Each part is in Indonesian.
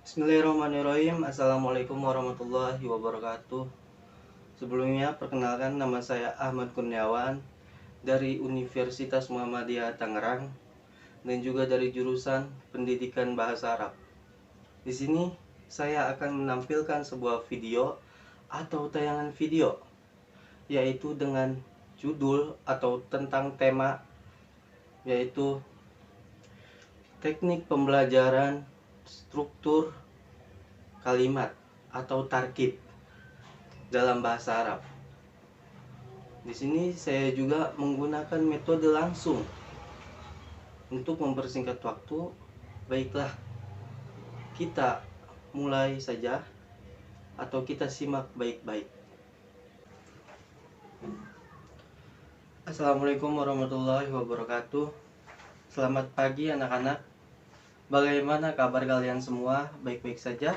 Bismillahirrahmanirrahim. Assalamualaikum warahmatullahi wabarakatuh. Sebelumnya perkenalkan, nama saya Ahmad Kurniawan dari Universitas Muhammadiyah Tangerang dan juga dari jurusan Pendidikan Bahasa Arab. Di sini saya akan menampilkan sebuah video atau tayangan video, yaitu dengan judul atau tentang tema, yaitu teknik pembelajaran struktur kalimat atau tarkib dalam bahasa Arab. Di sini saya juga menggunakan metode langsung untuk mempersingkat waktu. Baiklah, kita mulai saja atau kita simak baik-baik. Assalamualaikum warahmatullahi wabarakatuh. Selamat pagi anak-anak. Bagaimana kabar kalian semua? Baik-baik saja?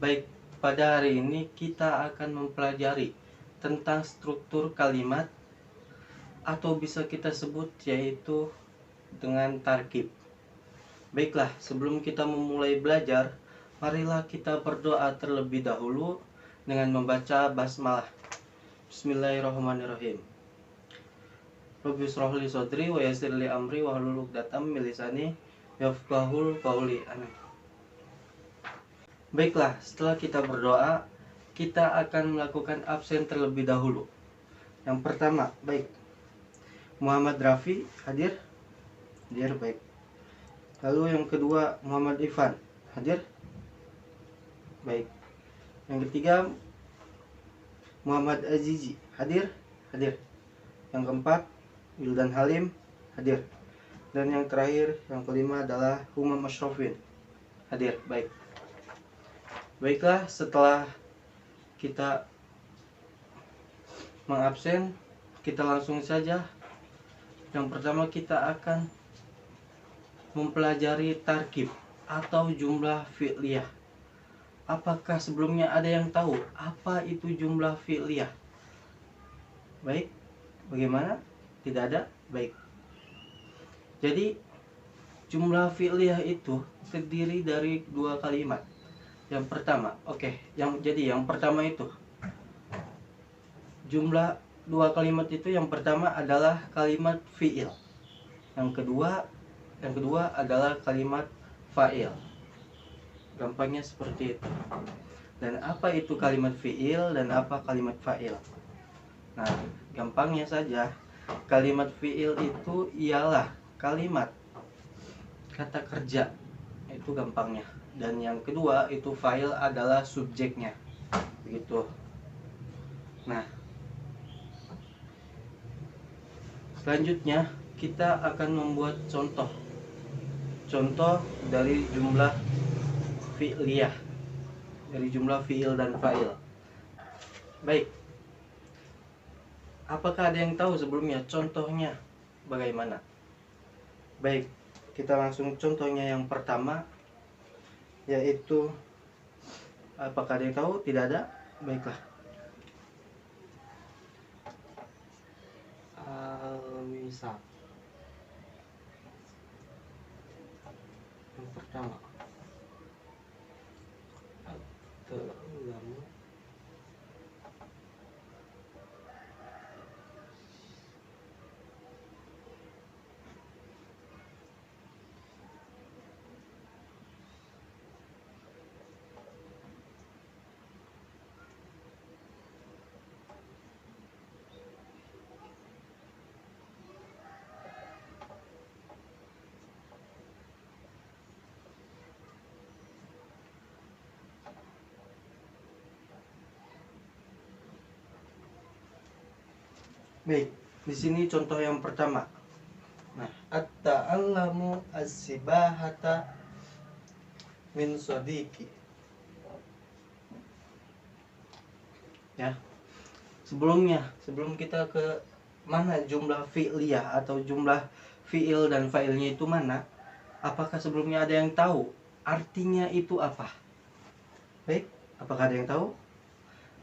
Baik, pada hari ini kita akan mempelajari tentang struktur kalimat atau bisa kita sebut yaitu dengan tarkib. Baiklah, sebelum kita memulai belajar, marilah kita berdoa terlebih dahulu dengan membaca basmalah. Bismillahirrahmanirrahim. Rabbi shrah li sadri wa yassir li amri wahlul 'uqdatam min lisani yafqahul qawli. Amin. Baiklah, setelah kita berdoa, kita akan melakukan absen terlebih dahulu. Yang pertama, baik. Muhammad Rafi, hadir? Hadir, baik. Lalu yang kedua, Muhammad Ivan, hadir? Baik. Yang ketiga, Muhammad Azizi, hadir? Hadir. Yang keempat, Wildan Halim, hadir. Dan yang terakhir, yang kelima adalah Humam Ashrafin, hadir, baik. Baiklah, setelah kita mengabsen, kita langsung saja. Yang pertama kita akan mempelajari tarkib atau jumlah fi'liyah. Apakah sebelumnya ada yang tahu apa itu jumlah fi'liyah? Baik, bagaimana? Tidak ada? Baik. Jadi jumlah fi'liyah itu terdiri dari dua kalimat. Yang pertama, yang pertama itu jumlah dua kalimat itu, yang pertama adalah kalimat fi'il. Yang kedua adalah kalimat fa'il. Gampangnya seperti itu. Dan apa itu kalimat fi'il dan apa kalimat fa'il? Nah, gampangnya saja, kalimat fi'il itu ialah kalimat kata kerja. Itu gampangnya. Dan yang kedua itu fa'il adalah subjeknya. Begitu. Nah, selanjutnya kita akan membuat contoh dari jumlah fi'liyah, dari jumlah fi'il dan fa'il. Baik, apakah ada yang tahu sebelumnya contohnya bagaimana? Baik, kita langsung contohnya yang pertama, yaitu apakah ada yang tahu? Tidak ada? Baiklah. Al-misal. Yang pertama, at-ta'lamu. Baik, di sini contoh yang pertama. Nah, at-ta'allamu as-sibahata min sadiqi. Ya. Sebelum kita ke mana jumlah fi'liyah atau jumlah fi'il dan fa'ilnya itu mana? Apakah sebelumnya ada yang tahu artinya itu apa? Baik, apakah ada yang tahu?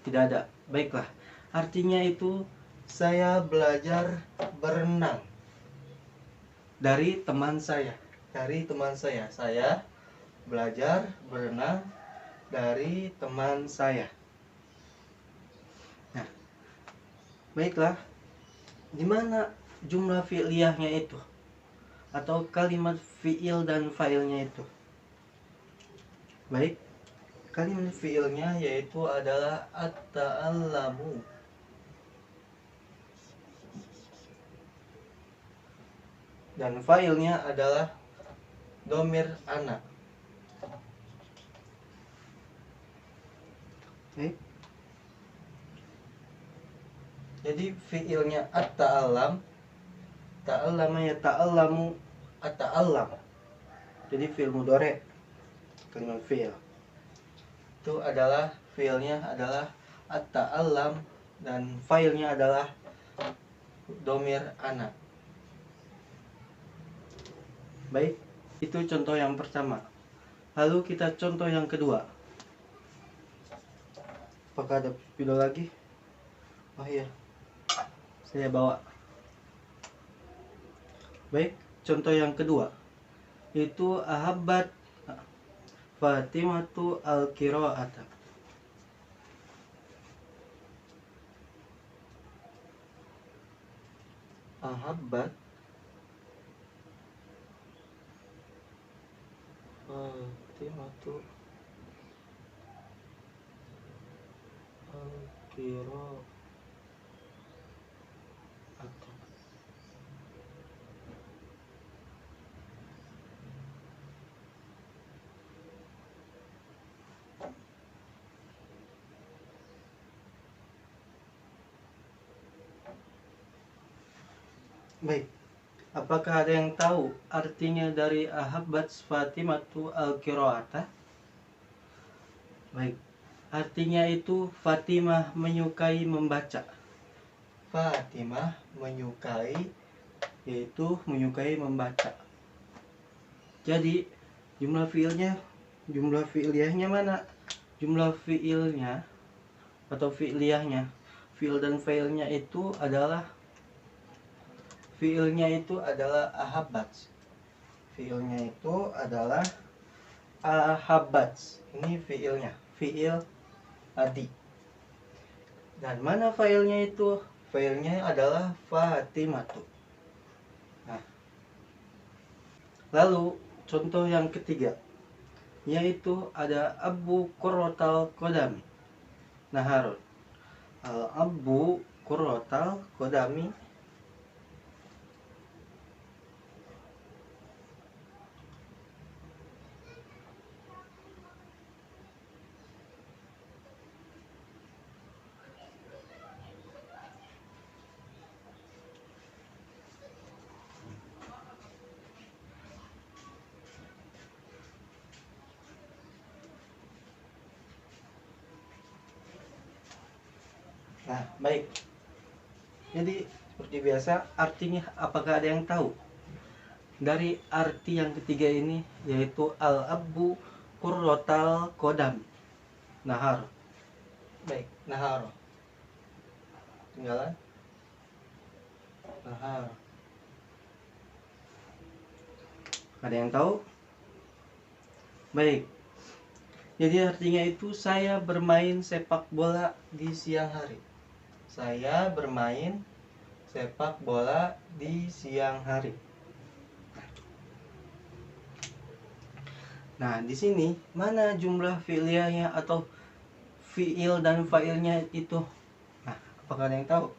Tidak ada. Baiklah. Artinya itu saya belajar berenang dari teman saya. Saya belajar berenang dari teman saya. Nah, baiklah, gimana jumlah fi'liyahnya itu? Atau kalimat fi'il dan fa'ilnya itu? Baik, kalimat fi'ilnya yaitu adalah at-ta'allamu. Dan fa'ilnya adalah domir ana. Baik. Jadi fi'ilnya at-ta'allam, ta'allama ya ta'allamu at-ta'allam. Jadi fi'il mudhari, kalimat fi'il. Itu adalah fi'ilnya adalah at-ta'allam dan fa'ilnya adalah domir ana. Baik, itu contoh yang pertama. Lalu kita contoh yang kedua. Apakah ada video lagi? Oh iya, saya bawa. Baik, contoh yang kedua itu ahabbat Fatimatu al-qira'ata. Ahabbat Fatimatu al-qira'ata. Baik, apakah ada yang tahu artinya dari ahabbat Fatimatu al-qira'ata? Baik, artinya itu Fatimah menyukai membaca. Fatimah menyukai, yaitu menyukai membaca. Jadi jumlah fi'liyahnya mana? Jumlah fi'ilnya atau fi'liyahnya, fi'il dan fa'ilnya itu adalah ahabbat. Fi'ilnya itu adalah ahabbat. Ini fi'ilnya, fi'il adi. Dan mana fa'ilnya itu? Fa'ilnya adalah Fatimatu. Nah, lalu contoh yang ketiga, yaitu ada Abu Qurratal Qadami Naharun. Abu Qurratal Qadami. Nah, baik. Jadi seperti biasa, artinya apakah ada yang tahu? Dari arti yang ketiga ini, yaitu al-abu qurratal qadam nahar. Baik, nahar. Tinggalan nahar. Ada yang tahu? Baik. Jadi artinya itu saya bermain sepak bola di siang hari. Saya bermain sepak bola di siang hari. Nah, di sini mana jumlah fi'liyahnya atau fi'il dan fa'ilnya itu? Nah, apakah ada yang tahu?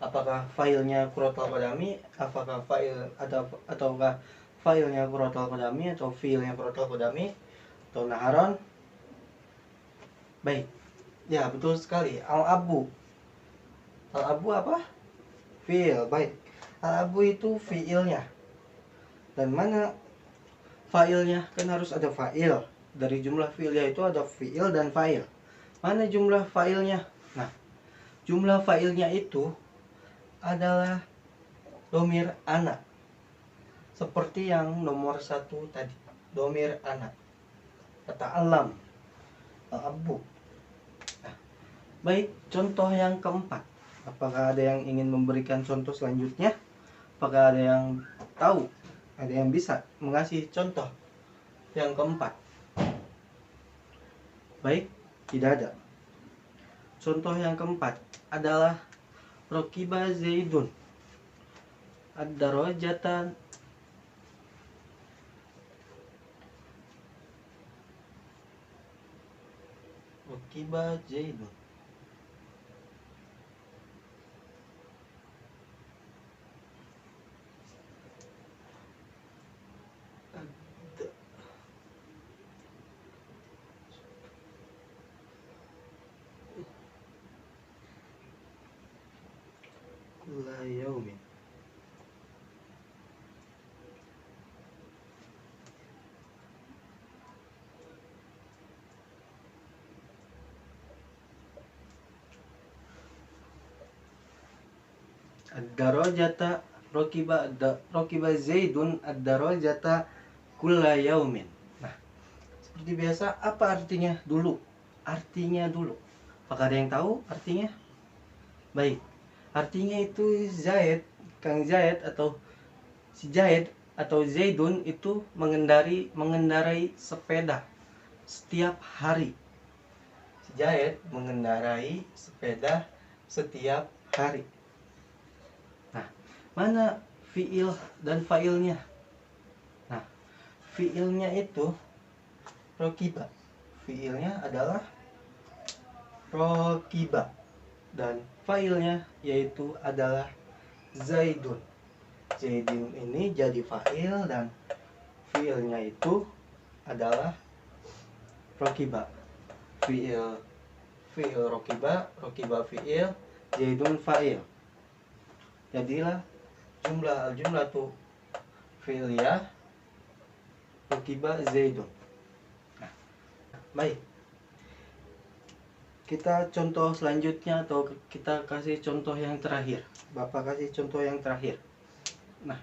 Apakah fa'ilnya qurratal qadami? Apakah fa'il ataukah fa'ilnya qurratal qadami atau fi'ilnya qurratal qadami atau naharon? Baik. Ya, betul sekali. Al-abu. Al-abu apa? Fi'il. Baik. Al-abu itu fi'ilnya. Dan mana fa'ilnya? Kan harus ada fa'il. Dari jumlah fi'ilnya itu ada fi'il dan fa'il. Mana jumlah fa'ilnya? Nah, jumlah fa'ilnya itu adalah domir ana. Seperti yang nomor 1 tadi. Domir ana. Kata alam. Al-abu. Nah, baik, contoh yang keempat. Apakah ada yang ingin memberikan contoh selanjutnya? Apakah ada yang tahu? Ada yang bisa mengasih contoh? yang keempat. Baik, tidak ada. Contoh yang keempat adalah Rokiba Zaidun ad-darajatan Rokiba Zaidun. Kulla yaumin. Ad-darajata Rokiba Zaidun ad-darajata kulla yaumin. Nah, seperti biasa, apa artinya dulu? Artinya dulu. Apakah ada yang tahu artinya? Baik. Artinya itu Kang Zaid atau si Zaid atau Zaidun itu mengendarai sepeda setiap hari. Si Zaid mengendarai sepeda setiap hari. Nah, mana fiil dan fa'ilnya? Nah, fiilnya itu rokiba. Fiilnya adalah rokiba. Dan fa'ilnya yaitu adalah Zaidun. Zaidun ini jadi fa'il dan fiilnya itu adalah rokiba. Fiil rokiba, rokiba fiil, Zaidun fa'il. Jadilah jumlah tuh fi'liyah rokiba Zaidun. Nah, baik. Kita contoh selanjutnya atau kita kasih contoh yang terakhir. Bapak kasih contoh yang terakhir. Nah,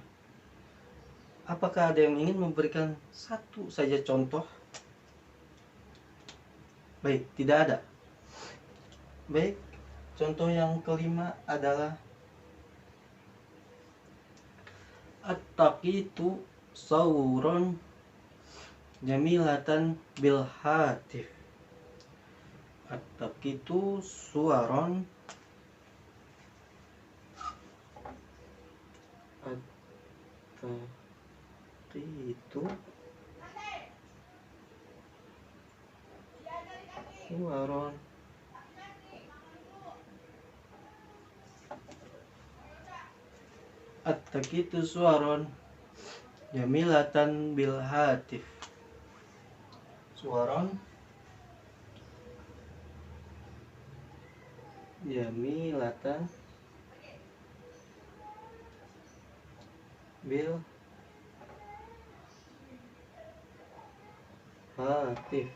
apakah ada yang ingin memberikan satu saja contoh? Baik, tidak ada. Baik, contoh yang kelima adalah at-taqitu sawron jamilatan bil hatif. At-taqitu suwaron at-taqitu suwaron at-taqitu suwaron jamilatan bil hatif. Suwaron jamilatan bil hatif.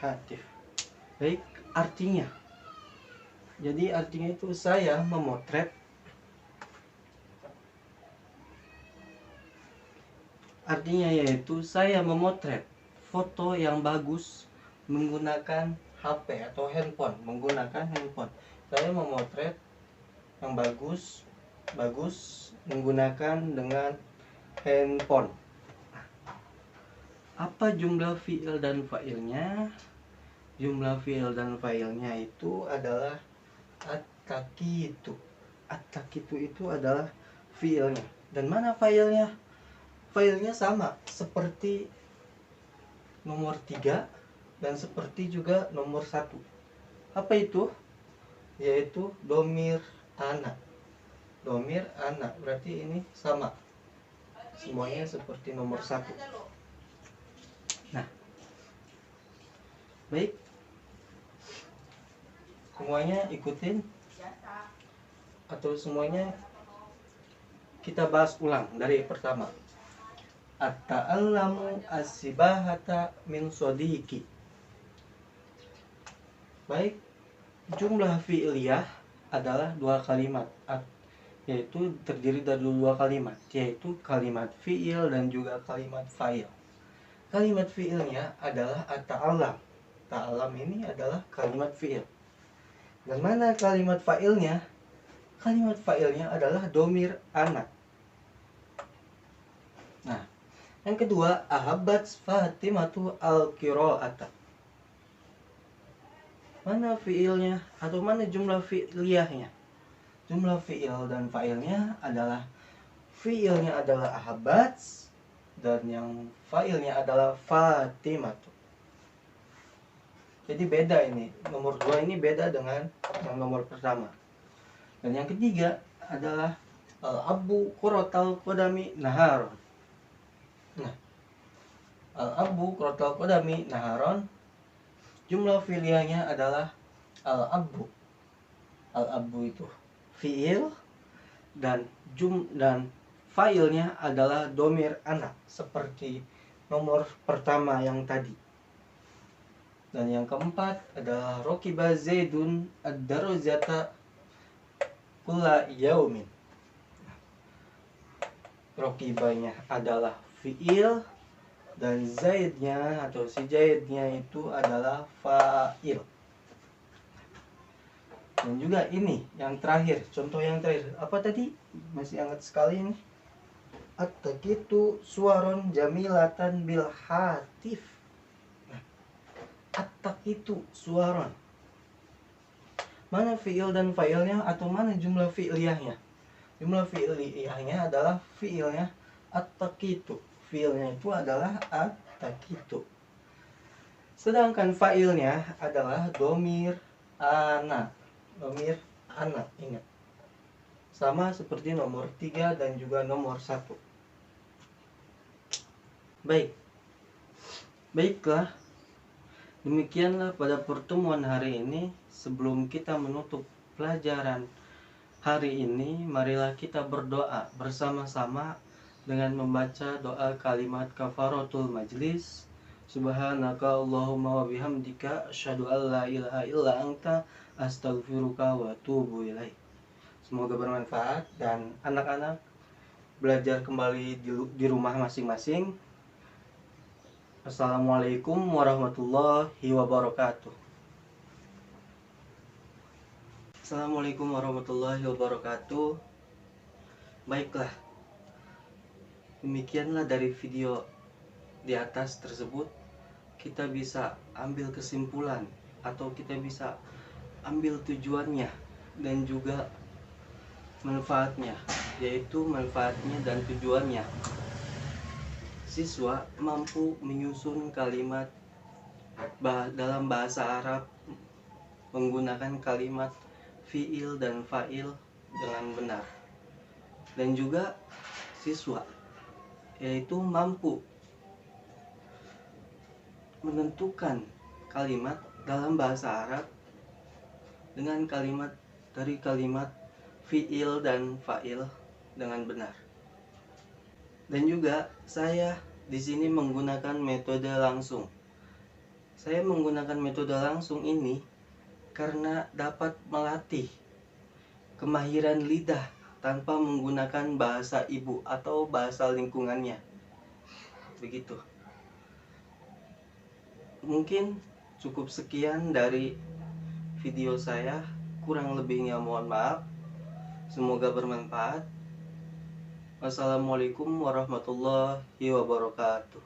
Hatif. Baik, artinya. Jadi artinya itu saya memotret. Artinya yaitu saya memotret foto yang bagus menggunakan HP atau handphone, menggunakan handphone. Saya memotret yang bagus menggunakan dengan handphone. Apa jumlah fiil dan fa'ilnya? Jumlah fiil dan fa'ilnya itu adalah at-taqitu. At-taqitu itu adalah fiilnya. Dan mana fa'ilnya? Fa'ilnya sama seperti nomor 3 dan seperti juga nomor 1. Apa itu? Yaitu domir anak. Domir anak berarti ini sama. Semuanya seperti nomor 1. Nah, baik. Semuanya ikutin atau semuanya kita bahas ulang dari pertama. At-ta'allamu as-sibahata min sodiki. Baik, jumlah fi'liyah adalah 2 kalimat, yaitu terdiri dari 2 kalimat, yaitu kalimat fi'il dan juga kalimat fa'il. kalimat fiilnya adalah at-ta'allam. Ta'allam ini adalah kalimat fiil. Dan mana kalimat fa'ilnya? Kalimat fa'ilnya adalah domir anak. Nah, yang kedua, ahabbat Fatimatu al-qira'ata. Mana fiilnya atau mana jumlah fi'liyahnya? Jumlah fiil dan fa'ilnya adalah fiilnya adalah ahabbat dan yang fa'ilnya adalah Fatimatu. Jadi beda ini. Nomor 2 ini beda dengan yang nomor pertama. Dan yang ketiga adalah al-abu quratal qadami naharon. Nah, al-abu quratal qadami naharon, jumlah fi'liyahnya adalah al-abu. Al-abu itu fi'il dan fa'ilnya adalah domir anak seperti nomor pertama yang tadi. Dan yang keempat adalah rokiba zaidun ad-darajata kulla yaumin. Rokibanya adalah fi'il dan zaidnya atau si zaidnya itu adalah fa'il. Dan juga ini yang terakhir, contoh yang terakhir apa tadi? Masih hangat sekali ini. At-taqitu suwaron jamilatan bil hatif. Nah, at-taqitu suwaron, mana fi'il dan fa'ilnya atau mana jumlah fi'liyahnya? Jumlah fi'liyahnya adalah fi'ilnya at-taqitu. Fi'ilnya itu adalah at-taqitu. Sedangkan fa'ilnya adalah domir anak. Domir anak, ingat. Sama seperti nomor 3 dan juga nomor 1. Baiklah. Demikianlah pada pertemuan hari ini. Sebelum kita menutup pelajaran hari ini, marilah kita berdoa bersama-sama dengan membaca doa kalimat kafaratul majlis. Subhanaka Allahumma wa bihamdika asyhadu an la ilaha illa anta astaghfiruka wa atubu ilaik. Semoga bermanfaat dan anak-anak belajar kembali di rumah masing-masing. Assalamualaikum warahmatullahi wabarakatuh. Assalamualaikum warahmatullahi wabarakatuh. Baiklah, demikianlah dari video di atas tersebut kita bisa ambil kesimpulan atau kita bisa ambil tujuannya dan juga manfaatnya, yaitu manfaatnya dan tujuannya. Siswa mampu menyusun kalimat dalam bahasa Arab menggunakan kalimat fi'il dan fa'il dengan benar. Dan juga siswa yaitu mampu menentukan kalimat dalam bahasa Arab dengan kalimat dari kalimat fi'il dan fa'il dengan benar. Dan juga saya di sini menggunakan metode langsung. Saya menggunakan metode langsung ini karena dapat melatih kemahiran lidah tanpa menggunakan bahasa ibu atau bahasa lingkungannya. Begitu. Mungkin cukup sekian dari video saya. Kurang lebihnya mohon maaf. Semoga bermanfaat. Wassalamualaikum warahmatullahi wabarakatuh.